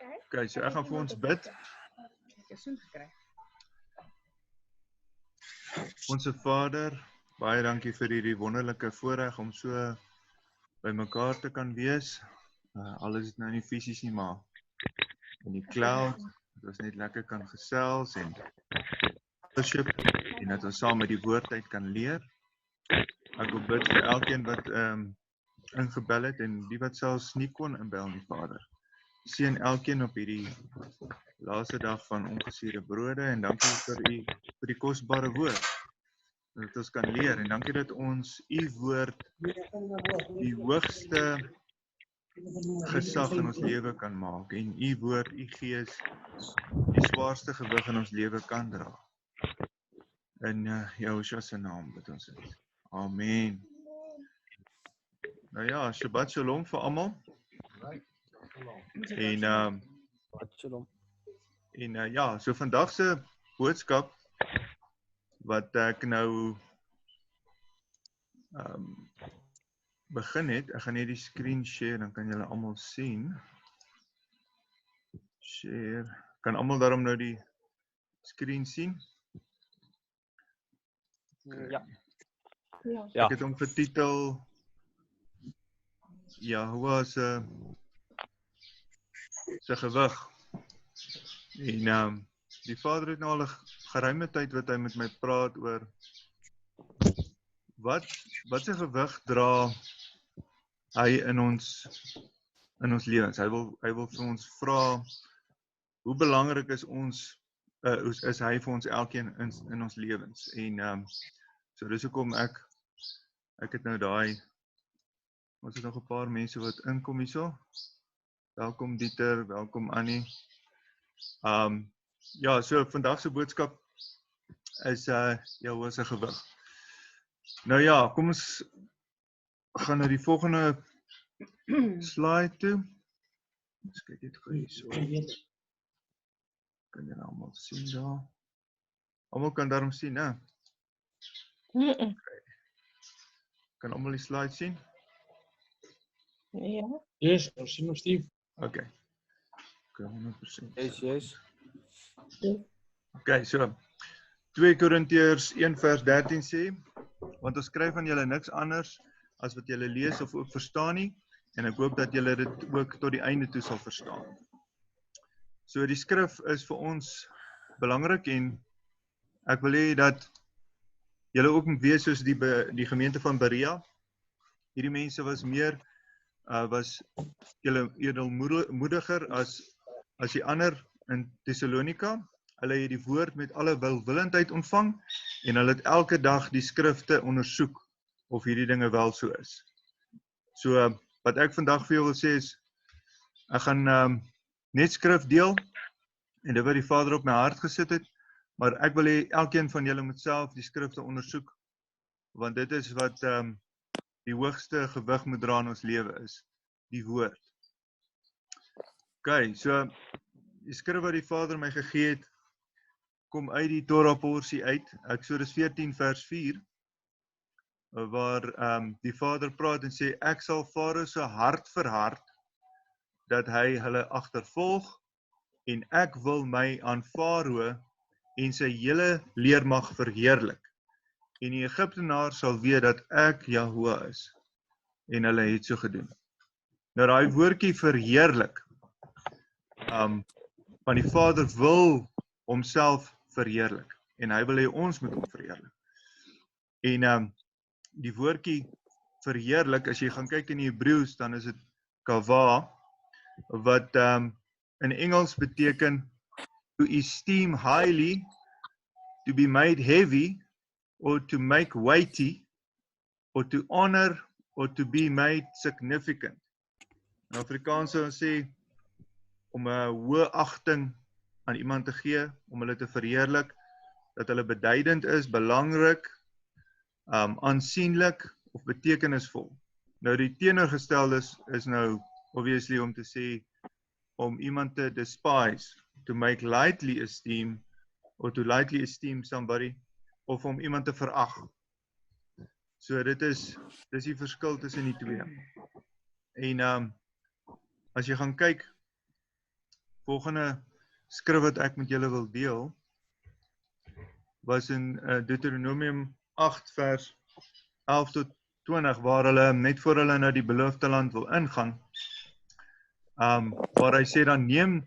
Okay, so ek gaan vir ons bid. Onse Vader, baie dankie vir hierdie wonderlike voorreg om so by mekaar te kan wees. Al is dit nou nie fisies nie, maar in die cloud, dat ons net lekker kan gesels en worship en dat ons saam met die woordheid kan leer. Ek wil bid vir elkeen wat ingebel het en die wat selfs nie kon inbel nie, Vader. Seën elkeen op hierdie laaste dag van ongesuurde brode en dankie vir die kosbare woord dat ons kan leer en dankie dat ons u woord die hoogste gesag in ons lewe kan maak en u woord, u gees die zwaarste gewig in ons lewe kan dra. In Jehoshua se naam bid ons dit. Amen. Nou ja, Shabbat Shalom vir almal. En ja, so vandag se boodskap wat ek nou begin het, ek gaan net die screen share, dan kan julle almal sien. Share, kan almal daarom nou die screen sien? Ja. Ek het hom getitel Jehovah se gewig. En die Vader het nou al 'n geruime tyd wat hy met my praat oor wat se gewig dra hy in ons lewens. Hy wil vir ons vra hoe belangrik is hy vir ons elkeen in ons lewens. En so dis hoekom ek het nou daai, ons het nog 'n paar mense wat inkom hierso. Welkom Dieter, welkom Annie. Ja, so vandag se boodskap is Jehovah se gewig. Nou ja, kom ons gaan na die volgende slide toe. Ons kyk dit gou hierso. Kan julle almal sien daar? Almal kan daarom sien, né? Okay. Kan almal die slide sien? Ja. Yes, ons sien nog Steve. Okay. 100%. Yes. Okay, so 2 Korintiërs 1 vers 13 sê, want ons skryf aan julle niks anders as wat julle lees of ook verstaan nie, en ek hoop dat julle dit ook tot die einde toe sal verstaan. So die skrif is vir ons belangrik en ek wil hê dat julle ook moet wees soos die gemeente van Berea. Hierdie mense was meer was julle edelmoediger as die ander in Thessalonika. Hulle het die woord met alle welwillendheid ontvang en hulle het elke dag die skrifte ondersoek of hierdie dinge wel so is. So wat ek vandag vir jou wil sê is, ek gaan net skrif deel en dit wat die Vader op my hart gesit het, maar ek wil hê elkeen van julle moet self die skrifte ondersoek, want dit is wat die hoogste gewig moet dra in ons lewe is, die woord. Okay, so die skrif wat die Vader my gegee het, kom uit die Torah porsie uit, Eksodus 14 vers 4, waar die Vader praat en sê, ek sal Farao se hart verhard, dat hy hulle agtervolg, en ek wil my aan Farao en sy hele leermag verheerlik. En die Egiptenaar sal weet dat ek Jehovah is. En hulle het so gedoen. Nou daai woordjie verheerlik, want die Vader wil homself verheerlik. En hy wil hê ons moet hom verheerlik. En die woordjie verheerlik, as jy gaan kyk in die Hebreëus, dan is dit kavah, wat in Engels beteken to esteem highly, to be made heavy, or to make weighty, or to honor, or to be made significant. In Afrikaans sou ons sê, om 'n hoë agting aan iemand te gee, om hulle te verheerlik, dat hulle beduidend is, belangrik, aansienlik, of betekenisvol. Nou die teenoorgestelde is nou, obviously om te sê, om iemand te despise, to make lightly esteem, or to lightly esteem somebody, of om iemand te verag. So dis die verskil tussen die twee. En as jy gaan kyk Volgende skrif wat ek met julle wil deel, was in Deuteronomium 8 vers 11 tot 20, waar hulle net voor hulle na die beloofde land wil ingaan, waar hy sê dan neem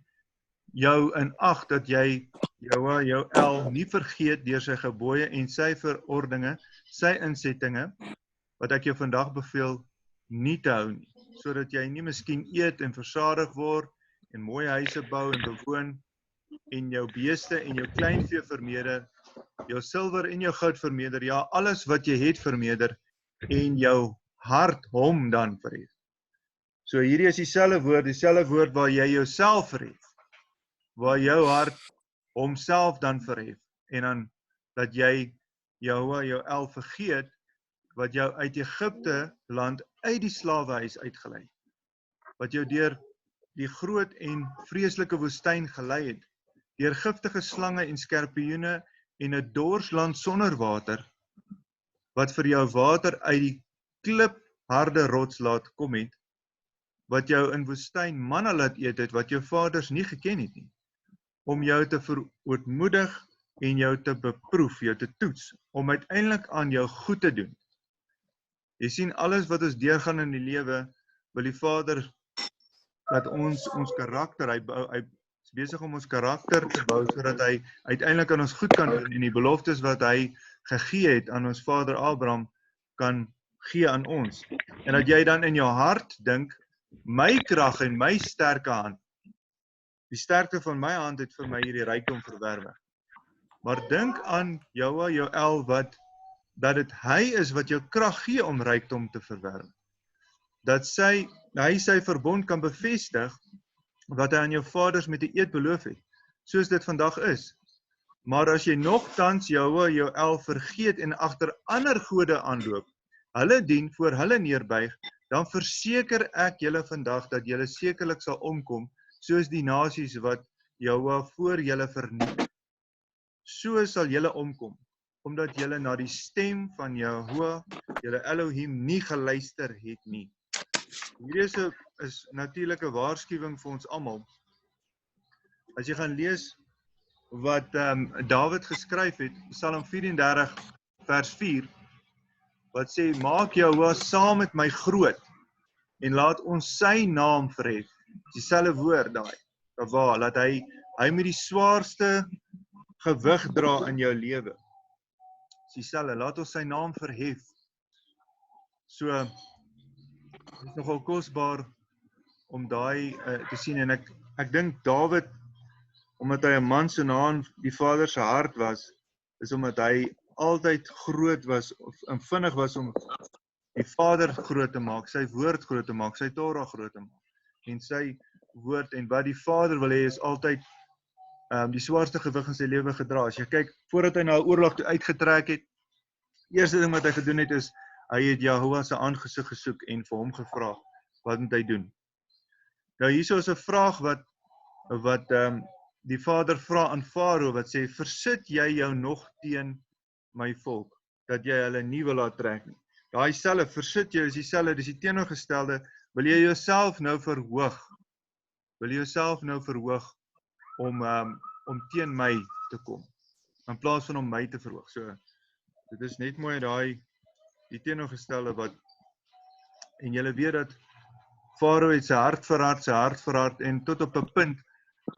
jou in ag dat jy jou el nie vergeet deur sy gebooie en sy verordeninge, sy insettinge, wat ek jou vandag beveel, nie te hou nie, sodat jy nie miskien eet en versadig word, en mooi huise bou en bewoon, en jou beeste en jou kleinvee vermeerder, jou silwer en jou goud vermeerder, ja, alles wat jy het vermeerder, en jou hart hom dan verhef. So hierdie is dieselfde woord waar jy jouself verhef, waar jou hart homself dan verhef, en dan dat jy jou el vergeet, wat jou uit Egipte land uit die slawehuis uitgelei, wat jou deur die groot en vreeslike woestyn gelei het, deur giftige slange en skorpioene en 'n dorsland sonder water, wat vir jou water uit die klipharde rots laat kom het, wat jou in woestyn manna laat eet het, wat jou vaders nie geken het nie, om jou te verootmoedig en jou te beproef, jou te toets, om uiteindelik aan jou goed te doen. Jy sien, alles wat ons deurgaan in die lewe, wil die Vader dat ons karakter, hy is besig om ons karakter te bou, sodat hy uiteindelik aan ons goed kan doen, en die beloftes wat hy gegee het aan ons vader Abraham, kan gee aan ons. En dat jy dan in jou hart dink, my krag en my sterke hand, die sterkte van my hand het vir my hierdie rykdom verwerwe. Maar dink aan jou el, dat dit hy is wat jou krag gee om rykdom te verwerwe. Dat hy sy verbond kan bevestig, wat hy aan jou vaders met die eed beloof het, soos dit vandag is. Maar as jy nogtans jou el vergeet en agter ander gode aanloop, hulle dien, voor hulle neerbuig, dan verseker ek julle vandag dat julle sekerlik sal omkom, soos die nasies wat jou voor julle vernietig. So sal julle omkom, omdat julle na die stem van Jehovah, julle Elohim, nie geluister het nie. Hierdie is natuurlik 'n waarskuwing vir ons almal. As jy gaan lees wat Dawid geskryf het, Psalm 34 vers 4, wat sê, maak Jehovah saam met my groot, en laat ons sy naam verhef. Dieselfde woord daai, waar, laat hy met die swaarste gewig dra in jou lewe. Dieselfde, laat ons sy naam verhef. So, dit is nogal kosbaar om daai te sien, en ek dink Dawid, omdat hy 'n man so na aan die Vader se hart was, is omdat hy altyd groot was, of vinnig was om die Vader groot te maak, sy woord groot te maak, sy Torah groot te maak, en sy woord, en wat die Vader wil hê, is altyd die swaarste gewig in sy lewe gedra. As jy kyk, voordat hy na 'n oorlog toe uitgetrek het, eerste ding wat hy gedoen het, is, hy het Jehovah se aangesig gesoek, en vir hom gevra, wat moet hy doen? Nou hierso is 'n vraag wat die Vader vra aan Farao, wat sê, versit jy jou nog teen my volk, dat jy hulle nie wil laat trek nie. Daai selfe, versit jou, is dieselfde, dis die teenoorgestelde, wil jy jouself nou verhoog, om teen my te kom, in plaas van om my te verhoog. So, dit is net mooi die teenoorgestelde wat, en julle weet dat Farao het sy hart verhard, en tot op 'n punt,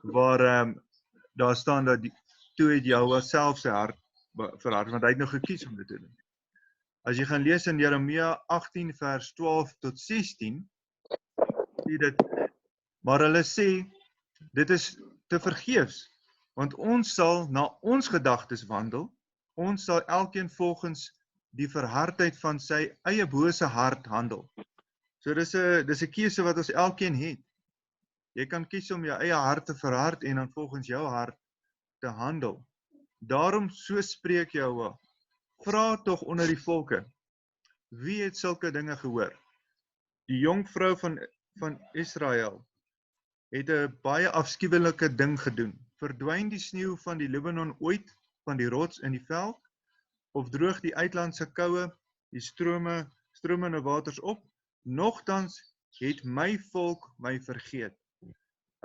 waar daar staan dat toe het Jehovah self sy hart verhard, want hy het nou gekies om dit te doen. As jy gaan lees in Jeremia 18 vers 12 tot 16, sê dit, maar hulle sê, dit is te vergeefs, want ons sal na ons gedagtes wandel, ons sal elkeen volgens die verhardheid van sy eie bose hart handel. So dis 'n keuse wat ons elkeen het. Jy kan kies om jou eie hart te verhard en dan volgens jou hart te handel. Daarom so spreek Jehovah, vra tog onder die volke, wie het sulke dinge gehoor? Die jonkvrou van Israel het 'n baie afskuwelike ding gedoen. Verdwyn die sneeu van die Libanon ooit van die rots in die veld? Of droog die uitlandse koue, die stromende waters op? Nogtans het my volk my vergeet.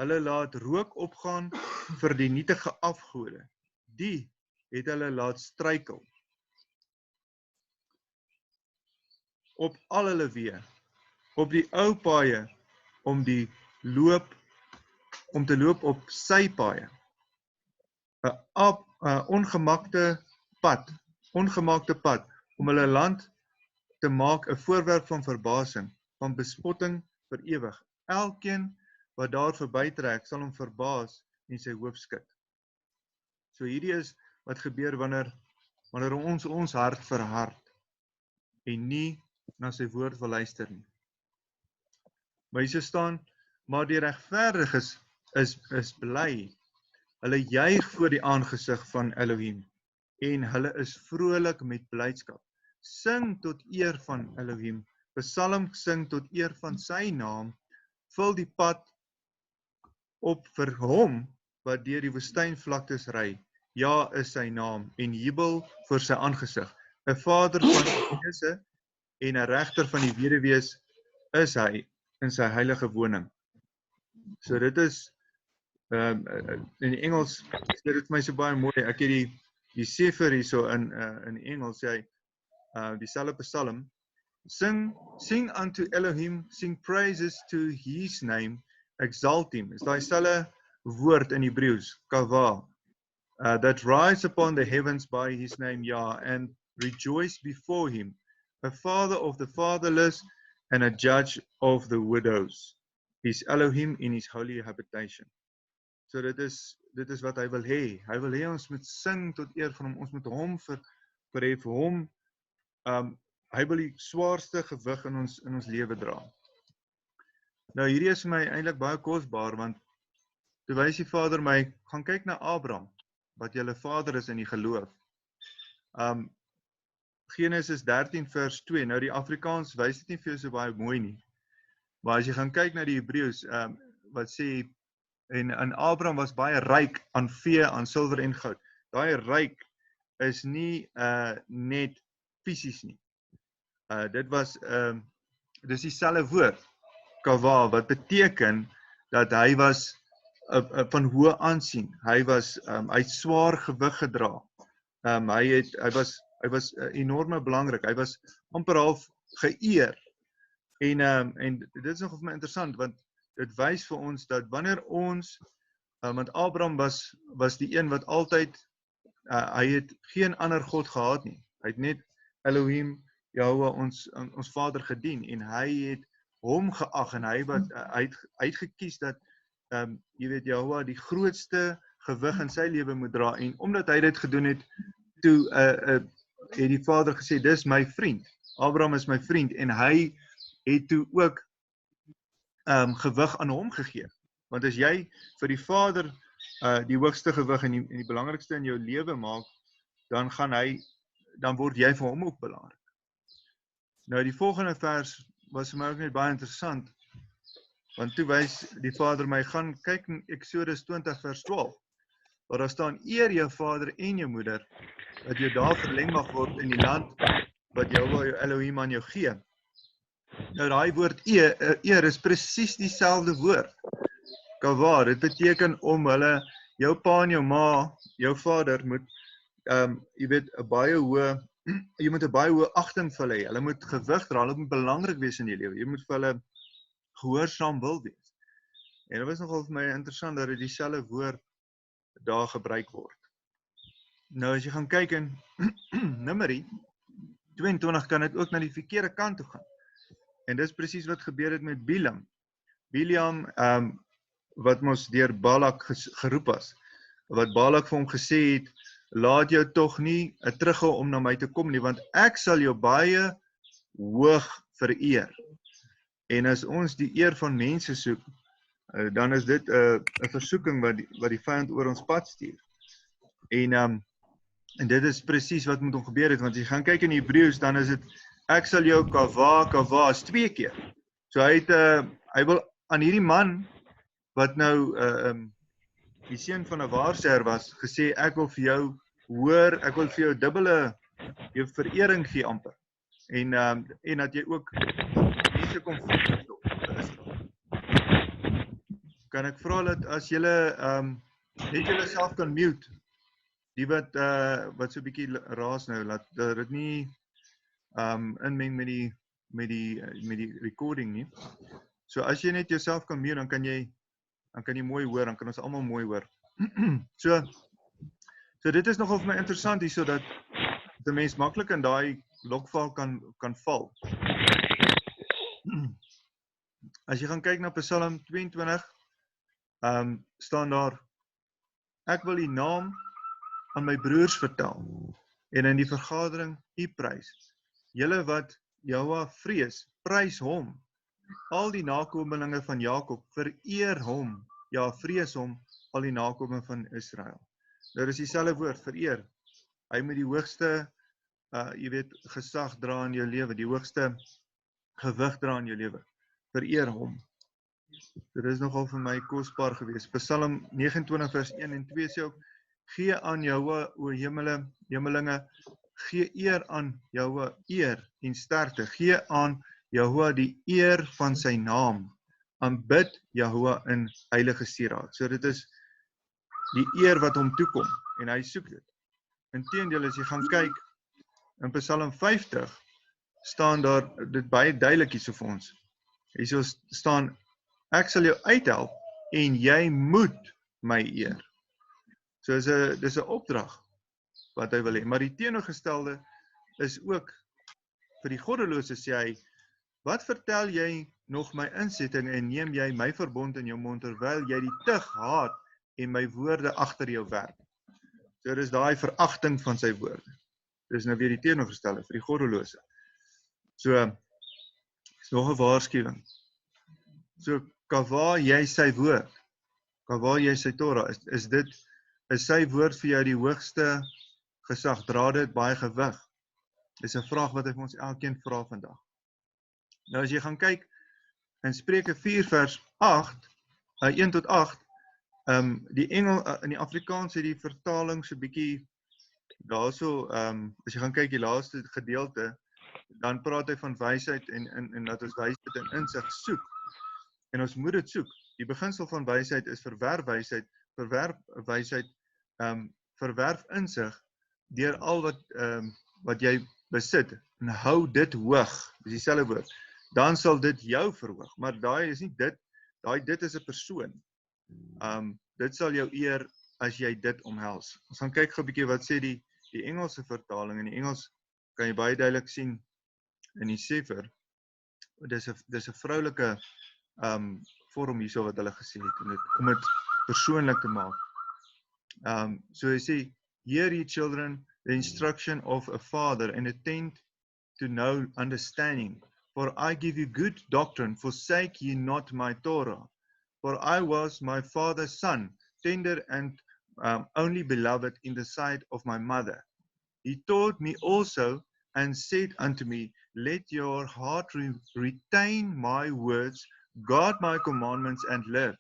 Hulle laat rook opgaan vir die nietige afgode. Die het hulle laat struikel op al hulle weë, op die ou paaie om te loop op sy paaie. 'n ongemaakte pad om hulle land te maak 'n voorwerp van verbasing, van bespotting vir ewig. Elkeen wat daar verbytrek sal hom verbaas en sy hoof skud. So hierdie is wat gebeur wanneer ons hart verhard en nie na sy woord wil luister nie. Maar hier staan, maar die regverdiges is bly. Hulle juig voor die aangesig van Elohim en hulle is vrolik met blydskap. Sing tot eer van Elohim, psalm sing tot eer van sy naam, vul die pad op vir hom wat deur die woestynvlaktes ry. Ja is sy naam en jubel voor sy aangesig. 'n Vader van die weese en 'n regter van die weduwees is hy in sy heilige woning. So dit is in die Engels sê dit vir my so baie mooi. Ek het die Skepper hierso in Engels sê hy dieselfde psalm. Sing unto Elohim, sing praises to his name, exalt him. Is daai selfde woord in Hebreëus, kavah, that rise upon the heavens by his name, Yah, and rejoice before him, a father of the fatherless and a judge of the widows. Is Elohim in his holy habitation. So dit is wat hy wil hê. Hy wil hê ons moet sing tot eer van hom. Ons moet hom verhef, hom hy wil die swaarste gewig in ons lewe dra. Nou hierdie is vir my eintlik baie kosbaar, want toe wys die Vader my, gaan kyk na Abraham, wat julle vader is in die geloof. Genesis 13 vers 2. Nou die Afrikaans wys dit nie vir jou so baie mooi nie. Maar as jy gaan kyk na die Hebreëus, wat sê, en Abraham was baie ryk aan vee, aan silwer en goud. Daai ryk is nie net fisies nie. Dis dieselfde woord, kavah, wat beteken dat hy was van hoë aansien. Hy het swaar gewig gedra. Hy was enorme belangrik. Hy was amper half geëer. En dit is nog vir my interessant, want dit wys vir ons dat wanneer ons, want Abraham was die een wat altyd, hy het geen ander God gehad nie. Hy het net Elohim, Yahweh, ons Vader gedien, en hy het hom geag, en hy het gekies dat, jy weet, Yahweh die grootste gewig in sy lewe moet dra, en omdat hy dit gedoen het, toe het die Vader gesê, dis my vriend, Abraham is my vriend, en hy het toe ook gewig aan hom gegee. Want as jy vir die Vader die hoogste gewig en die belangrikste in jou lewe maak, dan word jy vir hom ook belangrik. Nou die volgende vers was vir my ook net baie interessant, want toe wys die Vader my, gaan kyk in Exodus 20 vers 12, waar daar staan, eer jou vader en jou moeder, dat jou daar verleng mag word in die land, wat jou Elohim aan jou gee. Nou daai woord eer is presies dieselfde woord. Kavah, dit beteken om hulle, jou pa en jou ma, jou vader moet, jy weet, jy moet 'n baie hoë agting vir hulle hê. Hulle moet gewig dra, hulle moet belangrik wees in die lewe. Jy moet vir hulle gehoorsaam wil wees. En dit was nogal vir my interessant dat dit dieselfde woord daar gebruik word. Nou as jy gaan kyk in Numeri 22, kan dit ook na die verkeerde kant toe gaan. En dis presies wat gebeur het met Bilam. Bilam, wat mos deur Balak geroep was, wat Balak vir hom gesê het, laat jou tog nie terughou om na my te kom nie, want ek sal jou baie hoog vereer. En as ons die eer van mense soek, dan is dit 'n versoeking wat die vyand oor ons pad stuur. En dit is presies wat met hom gebeur het, want as jy gaan kyk in Hebreëus, dan is dit, ek sal jou kavah is 2 keer. So hy wil aan hierdie man, wat nou die seun van 'n waarsêer was, gesê, ek wil vir jou ek wil vir jou dubbele jou verering gee amper. En dat jy ook mense kom verlos. kan ek vra dat as julle net julle self kan mute, die wat so 'n bietjie raas nou, laat dit nie inmeng met die recording nie. So as jy net jouself kan mute, dan kan jy mooi hoor, dan kan ons almal mooi hoor. So dit is nogal vir my interessant hierso dat die mens maklik in daai lokval kan val. As jy gaan kyk na Psalm 22, staan daar: Ek wil die naam aan my broers vertel en in die vergadering U prys. Julle wat Jahwe vrees, prys hom. Al die nakomelinge van Jakob, vereer hom. Ja, vrees hom, al die nakomelinge van Israel. Nou is dieselfde woord, vereer. Hy moet die hoogste, jy weet, gesag dra in jou lewe, die hoogste gewig dra in jou lewe. Vereer hom. Dit is nogal vir my kosbaar geweest. Psalm 29 vers 1 en 2 sê ook: Gee aan Jahwe, o hemelinge, gee eer aan Jahwe, eer en sterkte. Gee aan Jahwe die eer van sy naam. Aanbid Jahwe in heilige sieraad. So dit is die eer wat hom toekom en hy soek dit. Inteendeel, as jy gaan kyk in Psalm 50, staan daar dit baie duidelik hierso vir ons. Hierso staan: Ek sal jou uithelp en jy moet my eer. So dis 'n opdrag wat hy wil hê. Maar die teenoorgestelde is ook vir die goddelose, sê hy: Wat vertel jy nog my insetting en neem jy my verbond in jou mond terwyl jy die tug haat en my woorde agter jou werp. So dis daai veragting van sy woorde. Dis nou weer die teenoorgestelde vir die goddelose. So is nog 'n waarskuwing. So kawa jy sy woord, kawa jy sy Torah, is sy woord vir jou die hoogste gesag, dra dit baie gewig? Dis 'n vraag wat hy vir ons elkeen vra vandag. Nou as jy gaan kyk in Spreuke 4 vers 8, 1 tot 8, die Engel in die Afrikaans het die vertaling so bietjie daarso, as jy gaan kyk die laaste gedeelte, dan praat hy van wysheid en dat ons wysheid en insig soek. En ons moet dit soek. Die beginsel van wysheid is verwerf wysheid, verwerf insig deur al wat jy besit en hou dit hoog. Dis dieselfde woord. Dan sal dit jou verhoog. Maar daai is nie dit, dit is 'n persoon. Dit sal jou eer as jy dit omhels. Ons gaan kyk gou 'n bietjie wat sê die Engelse vertaling. In die Engels kan jy baie duidelik sien in die Skepper. Dis 'n vroulike vorm hierso wat hulle gesê het om dit persoonlik te maak. So hy sê: Hear ye children, the instruction of a father, and attend to know understanding. For I give you good doctrine, forsake ye not my Torah. For I was my father's son, tender and only beloved in the sight of my mother. He taught me also and said unto me, Let your heart retain my words, guard my commandments and live.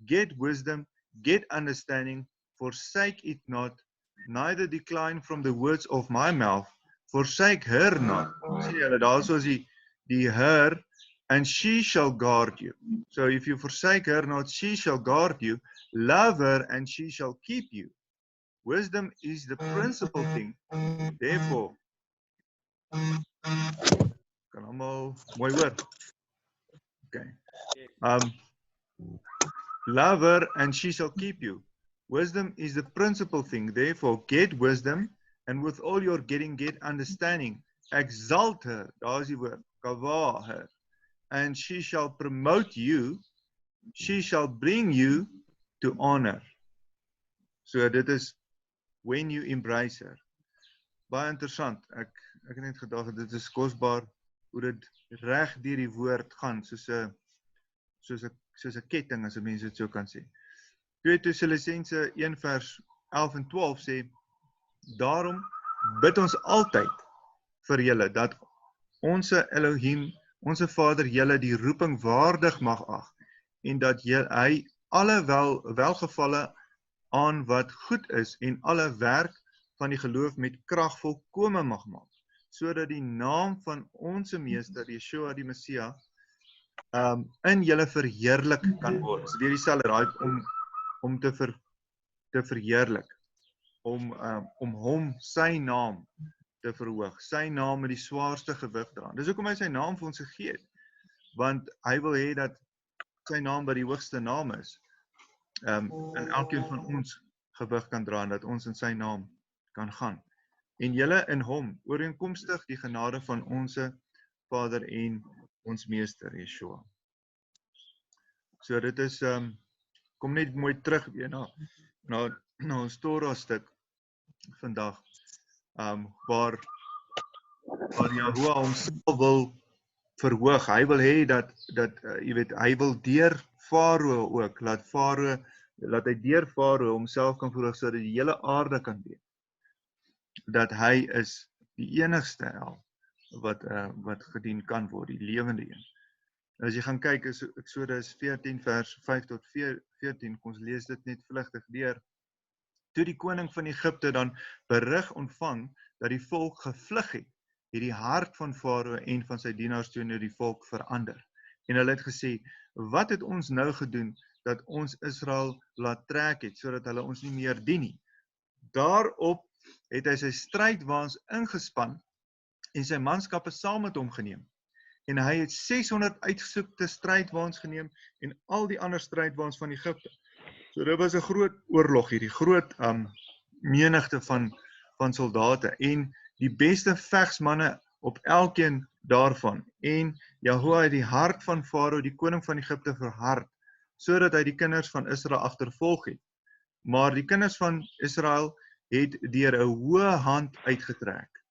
Get wisdom, get understanding, forsake it not, neither decline from the words of my mouth. Forsake her not. Sien julle, daarso is die her, and she shall guard you. So if you forsake her not, she shall guard you. Love her, and she shall keep you. Wisdom is the principal thing. Therefore, kan almal mooi hoor. Okay. Love her, and she shall keep you. Wisdom is the principal thing. Therefore, get wisdom, and with all your getting, get understanding. Exalt her, daar is die woord, kawa her, and she shall promote you, she shall bring you to honor. So dit is when you embrace her. Baie interessant, ek het net gedag, dit is kosbaar, hoe dit reg deur die woord gaan, soos 'n ketting, as mense dit so kan sê. 2 Tessalonisense 1 vers 11 en 12 sê: Daarom bid ons altyd vir julle, dat onse Elohim, onse Vader, julle die roeping waardig mag ag, en dat hy alle welgevalle aan wat goed is, en alle werk van die geloof met krag volkome mag maak, sodat die naam van onse Meester, Yeshua die Messia, in julle verheerlik kan word. Dis weer dieselfde raai om te verheerlik, om hom, sy naam te verhoog, sy naam met die swaarste gewig dra. Dis hoekom hy sy naam vir ons gegee het, want hy wil hê dat sy naam by die hoogste naam is, en elkeen van ons gewig kan dra, en dat ons in sy naam kan gaan. En julle in hom, ooreenkomstig die genade van onse Vader en ons Meester Yeshua. So dit is, kom net mooi terug weer na ons Torah stuk vandag, waar Yahuwah homself wil verhoog. Hy wil hê dat jy weet, hy wil deur Farao ook, laat hy deur Farao homself kan verhoog, sodat die hele aarde kan weet dat hy is die enigste hel wat gedien kan word, die lewende een. As jy gaan kyk, Eksodus 14 vers 5 tot 14, ons lees dit net vlugtig deur. Toe die koning van Egipte dan berig ontvang dat die volk gevlug het die hart van Farao en van sy dienaars teenoor die volk verander. En hulle het gesê, wat het ons nou gedoen dat ons Israel laat trek het, sodat hulle ons nie meer dien nie? Daarop het hy sy strydwaans ingespan en sy manskappe saam met hom geneem. En hy het 600 uitgesoekte strydwaans geneem en al die ander strydwaans van Egipte. So dit was 'n groot oorlog hierdie, groot menigte van soldate en die beste vegsmanne op elkeen daarvan. En Yahuwah het die hart van Farao, die koning van Egipte, verhard, sodat hy die kinders van Israel agtervolg het. Maar die kinders van Israel het deur 'n hoë hand uitgetrek.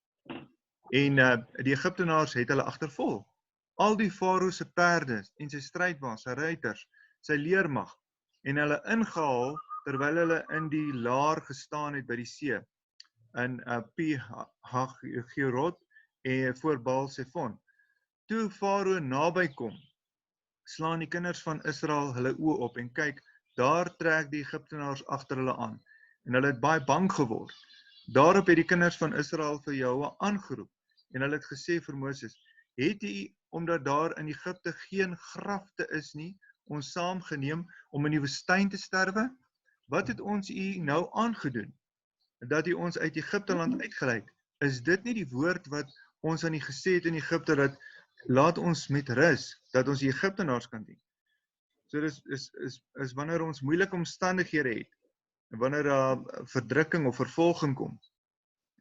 En die Egiptenaars het hulle agtervolg. Al die Farao se perde en sy strydwaans, sy ruiters, sy leermag, en hulle ingehaal terwyl hulle in die laar gestaan het by die see, in Pi-Hagirot en voor Baal-Zephon. Toe Farao naby kom, slaan die kinders van Israel hulle oë op en kyk, daar trek die Egiptenaars agter hulle aan, en hulle het baie bang geword. Daarop het die kinders van Israel vir Yahuwah aangeroep, en hulle het gesê vir Moses, het u, omdat daar in Egipte geen grafte is nie, ons saamgeneem om in die woestyn te sterwe? Wat het ons u nou aangedoen, dat u ons uit Egipte land uitgelei het? Is dit nie die woord wat ons aan u gesê het in Egipte, dat laat ons met rus, dat ons die Egiptenaars kan dien? So dit is wanneer ons moeilike omstandighede het, wanneer daar verdrukking of vervolging kom,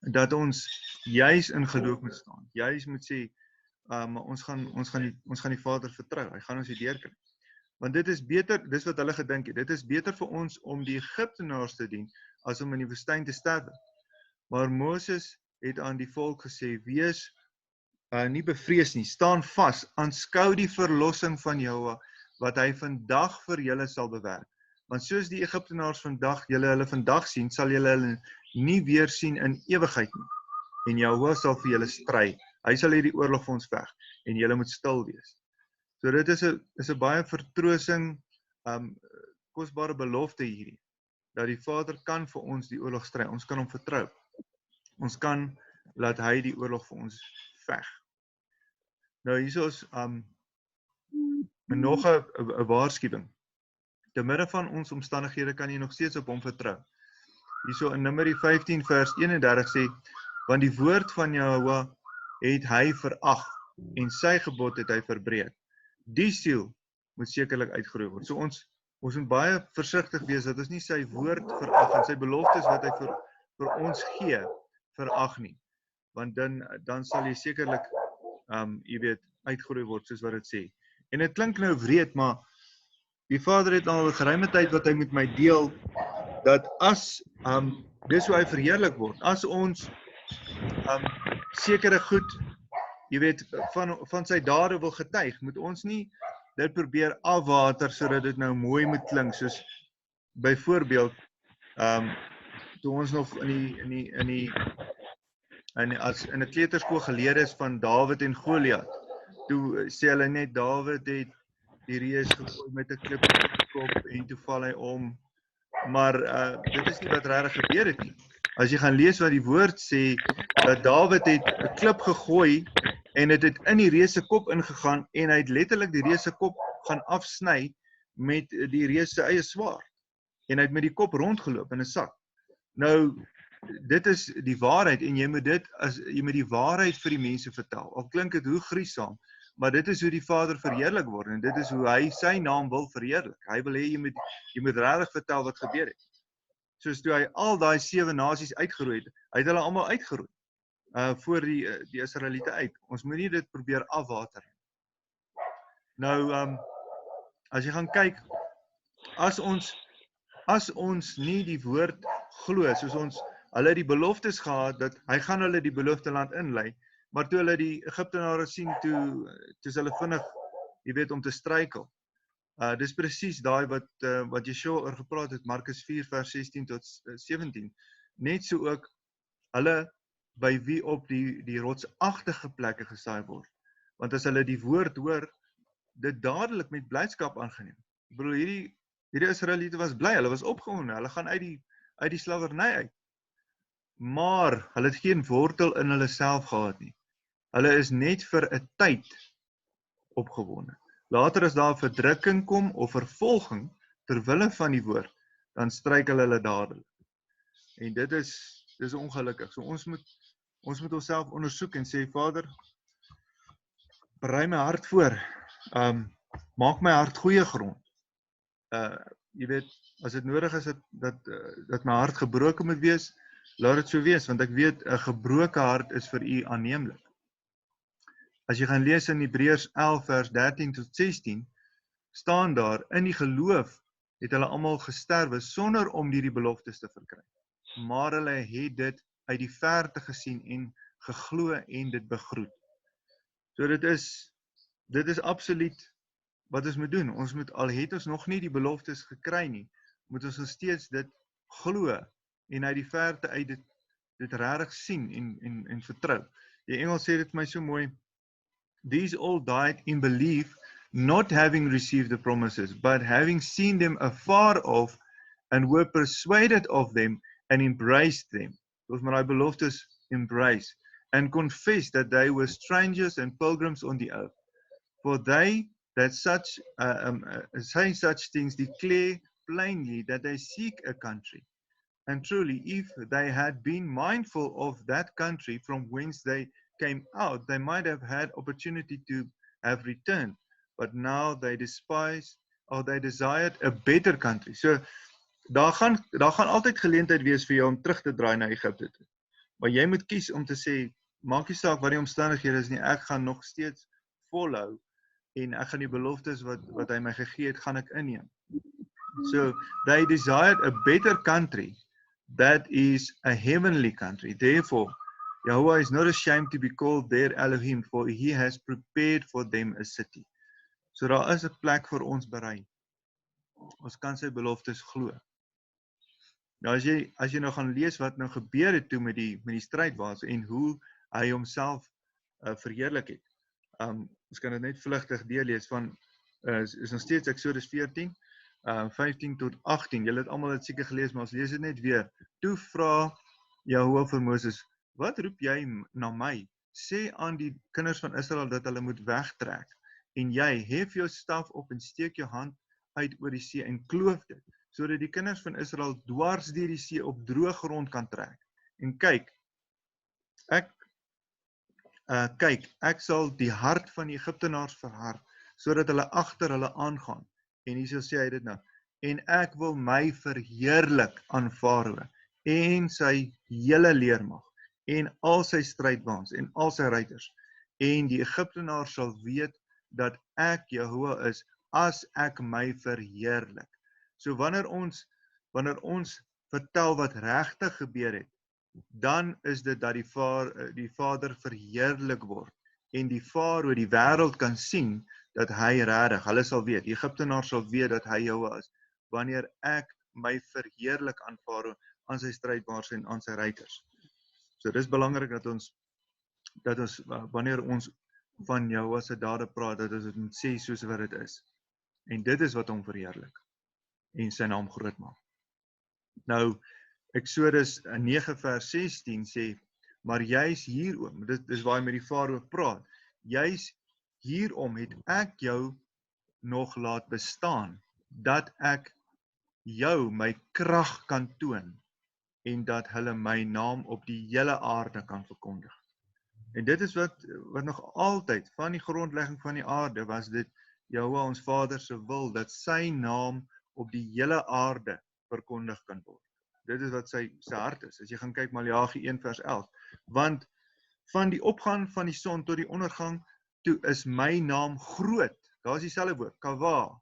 dat ons juis in geloof moet staan, juis moet sê, ons gaan die Vader vertrou, hy gaan ons die deurkry. Want dit is beter, dis wat hulle gedink het, dit is beter vir ons om die Egiptenaars te dien, as om in die woestyn te sterwe. Maar Moses het aan die volk gesê, wees nie bevrees nie, staan vas, aanskou die verlossing van Yahuwah, wat hy vandag vir julle sal bewerk. Want soos die Egiptenaars vandag, hulle vandag sien, sal julle hulle nie weer sien in ewigheid nie. En Yahuwah sal vir julle stry. Hy sal hierdie oorlog vir ons veg, en julle moet stil wees. So dit is 'n baie vertroosting, kosbare belofte hierdie, dat die Vader kan vir ons die oorlog stry, ons kan hom vertrou. Ons kan laat hy die oorlog vir ons veg. Nou hier is nog 'n waarskuwing. Te midde van ons omstandighede kan jy nog steeds op hom vertrou. Hierso in Numeri 15 vers 31 sê, want die woord van Yahuwah het hy verag, en sy gebod het hy verbreek. Die siel moet sekerlik uitgeroei word. So ons moet baie versigtig wees, dat ons nie sy woord verag, en sy beloftes wat hy vir ons gee, verag nie. Want dan sal jy sekerlik, jy weet, uitgeroei word, soos wat dit sê. En dit klink nou wreed, maar die Vader het al 'n geruime tyd wat hy met my deel, dat as, dis hoe hy verheerlik word, as ons sekere goed, jy weet, van sy dade wil getuig, moet ons nie dit probeer afwater, sodat dit nou mooi moet klink, soos byvoorbeeld, toe ons nog as in 'n kleuterskool geleer is van Dawid en Goliat, toe sê hulle net, Dawid het die reus gegooi met 'n klip op die kop, en toe val hy om, maar dit is nie wat regtig gebeur het nie. As jy gaan lees wat die woord sê, dat Dawid het 'n klip gegooi, en het het in die reus se kop ingegaan en hy het letterlik die reus se kop gaan afsny met die reus se eie swaard en hy het met die kop rondgeloop in 'n sak. Nou, dit is die waarheid en jy moet die waarheid vir die mense vertel. Al klink dit hoe gruisam, maar dit is hoe die Vader verheerlik word en dit is hoe hy sy naam wil verheerlik. Hy wil hê jy moet regtig vertel wat gebeur het. Soos toe hy al daai 7 nasies uitgeroei het, hy het hulle almal uitgeroei voor die Israeliete uit. Ons moet nie dit probeer afwater. Nou, as jy gaan kyk, as ons nie die woord glo, soos hulle die beloftes gehad, dat hy gaan hulle die beloofde land inlei, maar toe hulle die Egiptenare sien, toe is hulle vinnig, jy weet, om te struikel. Dis presies daai wat Yeshua oor gepraat het, Markus 4 vers 16 tot 17. Net so ook, hulle by wie op die rotsagtige plekke gesaai word. Want as hulle die woord hoor, dit dadelik met blydskap aangeneem. Ek bedoel, hierdie Israeliete was bly, hulle was opgewonde, hulle gaan uit die slawerny uit. Maar hulle het geen wortel in hulle self gehad nie. Hulle is net vir 'n tyd opgewonde. Later as daar verdrukking kom of vervolging terwille van die woord, dan struikel hulle dadelik. En dit is ongelukkig. So ons moet onsself ondersoek en sê, Vader, berei my hart voor. Maak my hart goeie grond. Jy weet, as dit nodig is dat my hart gebroken moet wees, laat dit so wees, want ek weet, 'n gebroke hart is vir u aanneemlik. As jy gaan lees in Hebreërs 11 vers 13 tot 16, staan daar, in die geloof het hulle almal gesterwe sonder om die beloftes te verkry. Maar hulle het dit uit die verte gesien en geglo en dit begroet. So dit is absoluut wat ons moet doen. Ons moet, al het ons nog nie die beloftes gekry nie, moet ons nog steeds dit glo en uit die verte uit dit regtig sien en vertrou. Die Engels sê dit vir my so mooi, these all died in belief, not having received the promises, but having seen them afar off and were persuaded of them and embraced them. Ons moet die beloftes embrace and confess that they were strangers and pilgrims on the earth. For they that say such things declare plainly that they seek a country. And truly, if they had been mindful of that country from whence they came out, they might have had opportunity to have returned. But now they desired a better country. So, daar gaan altyd geleentheid wees vir jou om terug te draai na Egipte toe. Maar jy moet kies om te sê, maak nie saak wat die omstandighede is nie, ek gaan nog steeds volhou en ek gaan die beloftes wat hy my gegee het, gaan ek inneem. So, they desired a better country, that is a heavenly country. Therefore, Yahweh is not ashamed to be called their Elohim, for he has prepared for them a city. So daar is 'n plek vir ons berei. Ons kan sy beloftes glo. Nou as jy nou gaan lees wat nou gebeur het toe met die strydwaans en hoe hy homself verheerlik het. Ons kan dit net vlugtig deurlees van is nog steeds Exodus 14, 15 tot 18. Julle het almal dit seker gelees, maar ons lees dit net weer. Toe vra Jahwe vir Moses, wat roep jy na my? Sê aan die kinders van Israel dat hulle moet wegtrek. En jy, hef jou staf op en steek jou hand uit oor die see en kloof dit, sodat die kinders van Israel dwars deur die see op droë grond kan trek. En kyk, ek sal die hart van die Egiptenaars verhard, sodat hulle agter hulle aangaan. En hier sê hy dit nou, en ek wil my verheerlik aan Farao en sy hele leermag en al sy strydwaans en al sy ruiters. En die Egiptenaars sal weet dat ek Jahwe is as ek my verheerlik. So wanneer ons vertel wat regtig gebeur het, dan is dit dat die Vader verheerlik word en die Farao, die wêreld kan sien dat hy regtig, hulle sal weet, die Egiptenaars sal weet dat hy Jahwe is, wanneer ek my verheerlik aan Farao, aan sy strydwaans en aan sy ruiters. So dis belangrik dat ons wanneer ons van Jahwe se dade praat, dat ons dit moet sê soos wat dit is. En dit is wat hom verheerlik en sy naam groot maak. Nou, Exodus 9 vers 16 sê, maar juis hieroor, dit is waar hy met die Farao praat, juis hierom het ek jou nog laat bestaan, dat ek jou my krag kan toon, en dat hulle my naam op die hele aarde kan verkondig. En dit is wat nog altyd, van die grondlegging van die aarde, was dit Jahwe ons Vader se wil, dat sy naam op die hele aarde verkondig kan word. Dit is wat sy hart is, as jy gaan kyk Maleagi 1 vers 11, want van die opgaan van die son tot die ondergang, toe is my naam groot, daar is dieselfde woord, kava,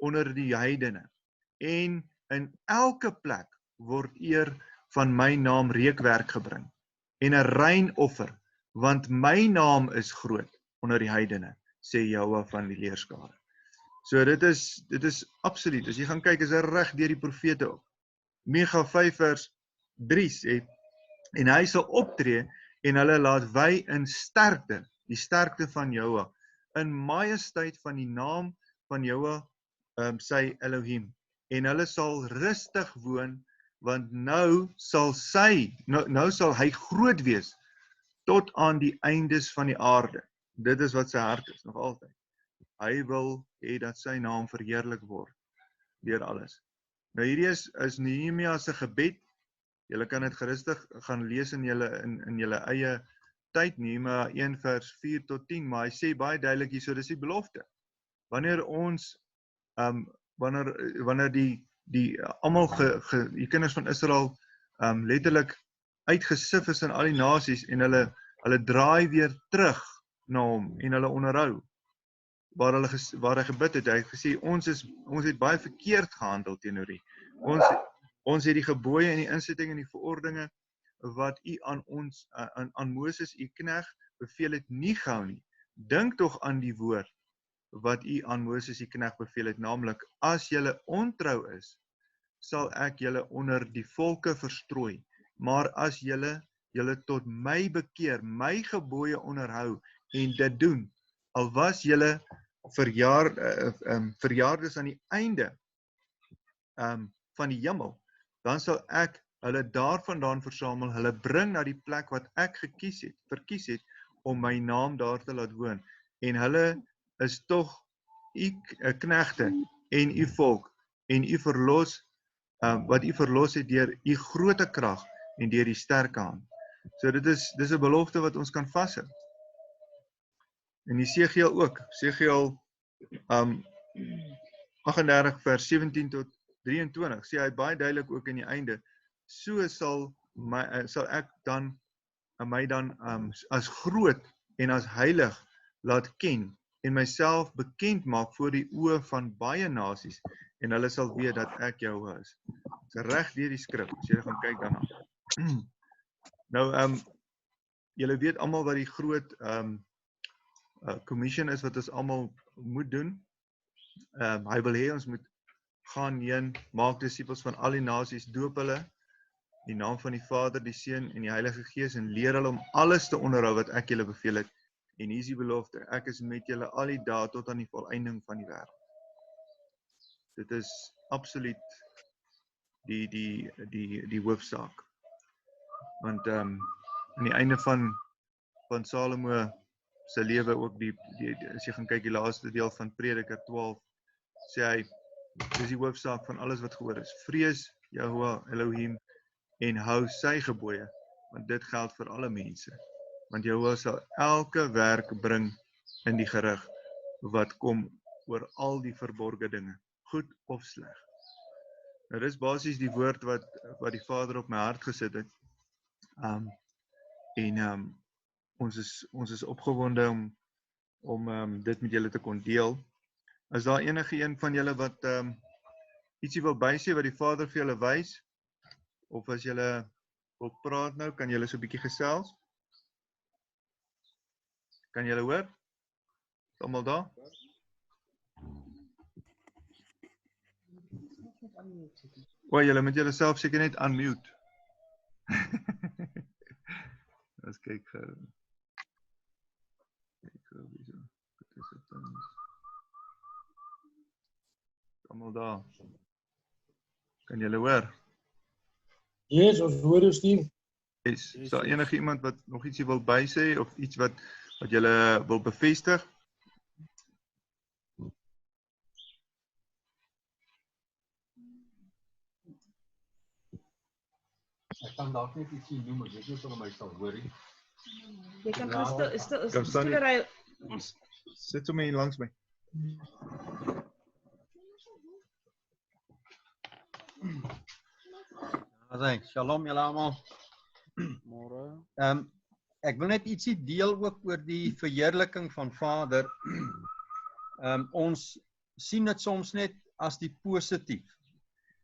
onder die heidene, en in elke plek word eer van my naam reukwerk gebring, en 'n rein offer, want my naam is groot onder die heidene, sê Jahwe van die leerskare. So dit is absoluut, as jy gaan kyk, is reg deur die profete op. Mega 5 vers 3 sê, en hy sal optree, en hulle laat wy in sterkte, die sterkte van Jahwe, in majesteit van die naam van Jahwe, sy Elohim, en hulle sal rustig woon, want nou sal hy groot wees, tot aan die eindes van die aarde. Dit is wat sy hart is, nog altyd. Hy wil hê dat sy naam verheerlik word, deur alles. Nou hierdie is Nehemia se gebed, julle kan dit gerustig gaan lees in julle eie tyd, Nehemia 1 vers 4 tot 10, maar hy sê baie duidelik hier, so dis die belofte. Wanneer ons, wanneer die almal die kinders van Israel letterlik uitgesif is in al die nasies, en hulle draai weer terug na hom, en hulle onderhou, waar hy gebid het, hy het gesê, ons het baie verkeerd gehandel teenoor U. Ons het die gebooie en die insetting en die verordeninge wat U aan Moses, U knegt, beveel het, nie gehou nie. Dink tog aan die woord wat U aan Moses, U knegt, beveel het, naamlik, as julle ontrou is, sal ek julle onder die volke verstrooi, maar as julle tot my bekeer, my gebooie onderhou, en dit doen, al was julle verjaardes aan die einde van die hemel, dan sal ek hulle daarvandaan versamel, hulle bring na die plek wat ek verkies het, om my naam daar te laat woon, en hulle is tog U knegte, en U volk, en U wat U verlos het deur U groote krag, en deur die sterke hand. So dis 'n belofte wat ons kan vashou. En Esegiel ook, Esegiel 38 vers 17 tot 23, sê hy baie duidelik ook in die einde, so sal ek dan my as groot en as heilig laat ken, en myself bekend maak voor die oë van baie nasies, en hulle sal weet dat ek Jahwe is. Dit is reg deur die skrif, as jy gaan kyk daarna. Nou, julle weet almal wat die groot commission is, wat ons almal moet doen. Hy wil hê ons moet gaan heen, maak disippels van al die nasies, doop hulle, in die naam van die Vader, die Seun en die Heilige Gees, en leer hulle om alles te onderhou wat ek julle beveel het. En hier is die belofte, ek is met julle al die dae tot aan die volëinding van die wêreld. Dit is absoluut die hoofsaak. Want in die einde van Salomo se lewe ook, as jy gaan kyk die laaste deel van Prediker 12, sê hy, dis die hoofsaak van alles wat gehoor is. Vrees Jahwe Elohim en hou sy gebooie, want dit geld vir alle mense. Want Jahwe sal elke werk bring in die gerig wat kom oor al die verborgde dinge, goed of sleg. Nou dis basies die woord wat die Vader op my hart gesit het. Ons is opgewonde om dit met julle te kon deel. Is daar enige een van julle wat ietsie wil bysê wat die Vader vir julle wys, of as julle wil praat nou, kan julle so 'n bietjie gesels? Kan julle hoor? Is almal daar? O, julle moet julle self seker net unmute. Ons kyk gou. Almal daar. Kan julle hoor? Yes, ons hoor jou, Steve. Is daar enige iemand wat nog ietsie wil bysê, of iets wat wat julle wil bevestig? Ek kan dalk net ietsie noem, ek weet nie of my sal hoor nie. Jy kan gaan Kan staan nie. stoelery. Sit sommer hier langs my. Shalom julle almal. Môre. Ek wil net ietsie deel ook oor die verheerliking van Vader. Ons sien dit soms net as die positief.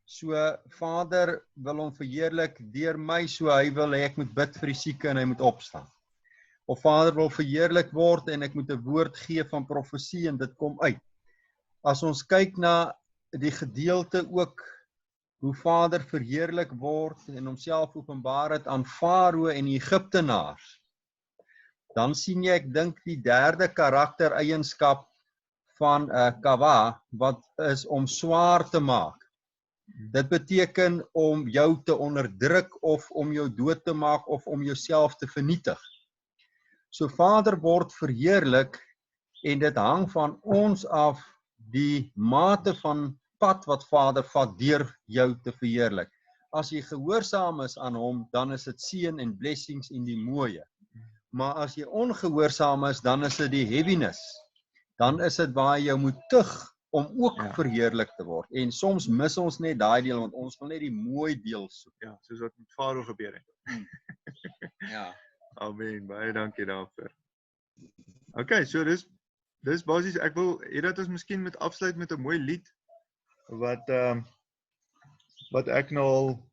So Vader wil hom verheerlik deur my, so hy wil hê ek moet bid vir die sieke en hy moet opstaan. Of Vader wil verheerlik word en ek moet 'n woord gee van profesie en dit kom uit. As ons kyk na die gedeelte ook hoe Vader verheerlik word en homself openbaar het aan Farao en die Egiptenaars, dan sien jy, ek dink, die derde karaktereienskap van kawa, wat is om swaar te maak. Dit beteken om jou te onderdruk of om jou dood te maak of om jouself te vernietig. So Vader word verheerlik en dit hang van ons af die mate van pad wat Vader vat deur jou te verheerlik. As jy gehoorsaam is aan hom, dan is dit seën en blessings en die mooie. Maar as jy ongehoorsaam is, dan is dit die heaviness. Dan is dit waar jy jou moet tug om ook verheerlik te word. En soms mis ons net daai deel, want ons wil net die mooi deel soek. Ja, soos wat met Farao gebeur het. Ja. Amen, baie dankie daarvoor. Okay, so dis basies, ek wil hê dat ons miskien moet afsluit met 'n mooi lied wat ek nou al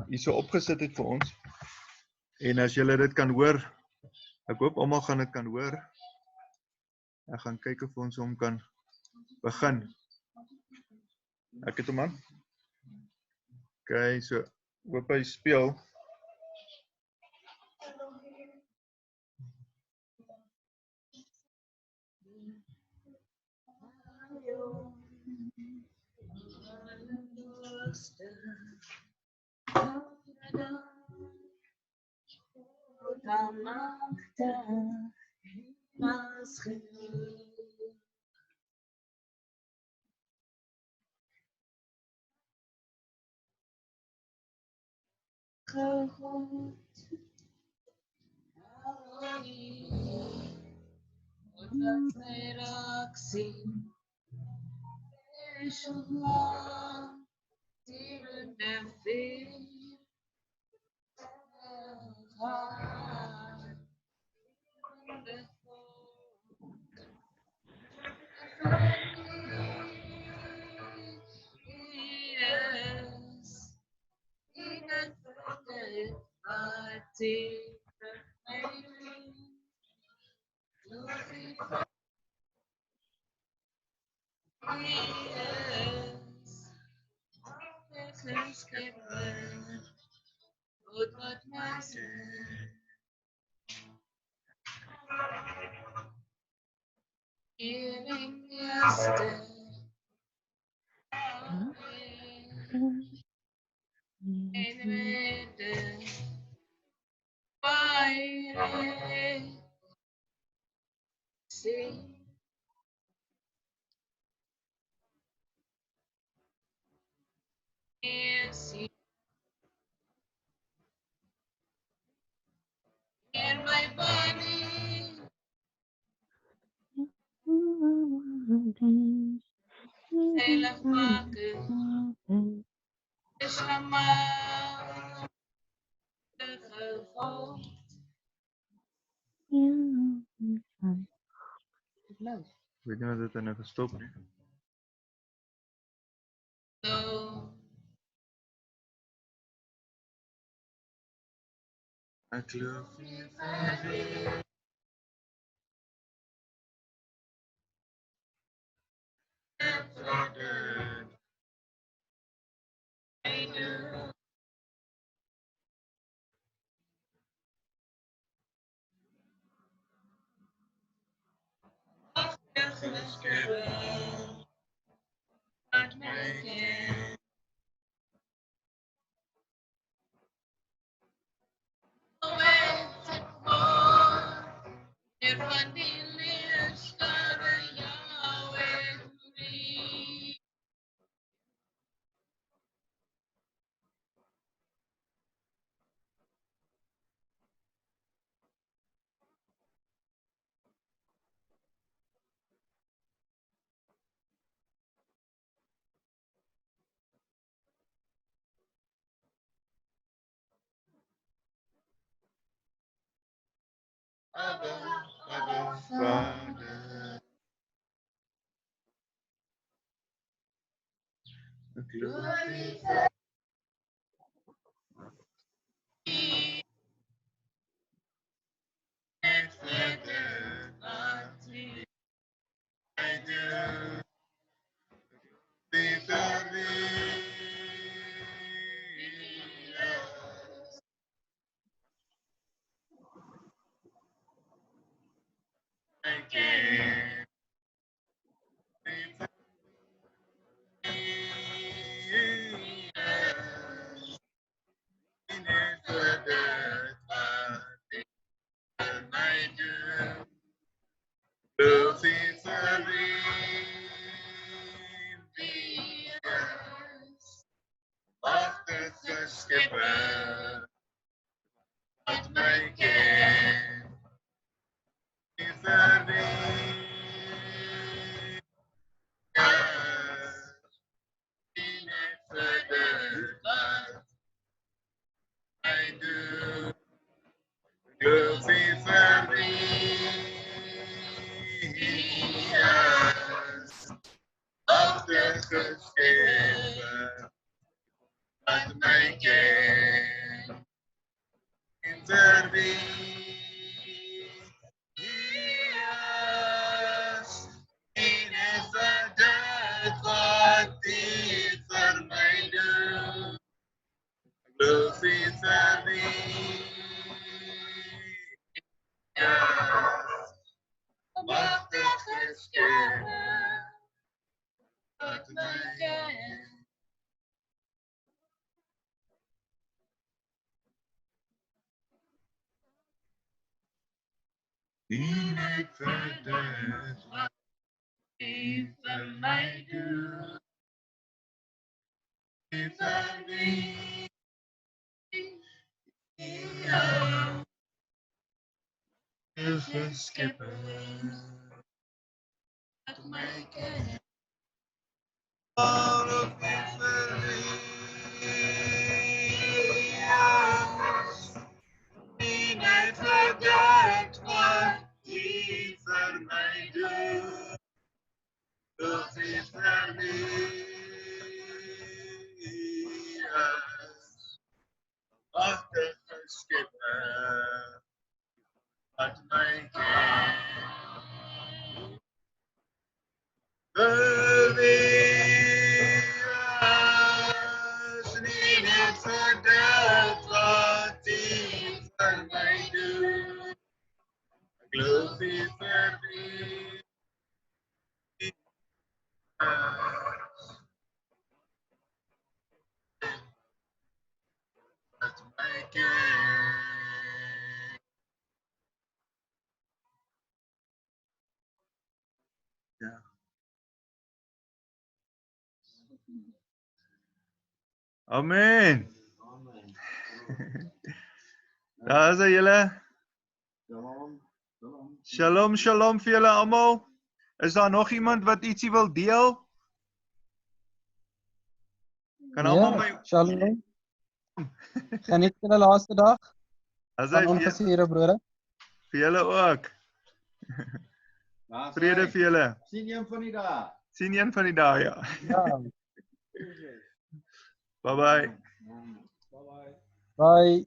hierso opgesit het vir ons. En as julle dit kan hoor, ek hoop almal gaan dit kan hoor. Ek gaan kyk of ons hom kan begin. Ek het hom aan. Okay, so hoop hy speel. Skepper, wat my sê. Gewigste. En wede. Vader. Sê. In my body, heilig maken, is gemaakt, gevolgd. Ik weet niet wat het er nou gestopt is. Ik geloof niet verder. Vader. Skepper, wat my ken, Skepper, wat my ken, all of die net vergeet wat die vir my doen. Of die wagtige Skepper, wat my ken. Nie net vir dit wat die vir my doen. Ek glo nie vir die wat my ken. Ja. Amen. Daar is julle. Shalom, shalom vir julle almal. Is daar nog iemand wat ietsie wil deel? Kan almal my Shalom. Geniet julle laaste dag. As Van ongesuurde brode. vir julle ook. Vrede vir julle. Sien een van die dae. Sien een van die dae, ja. Ja. Bye bye. Bye.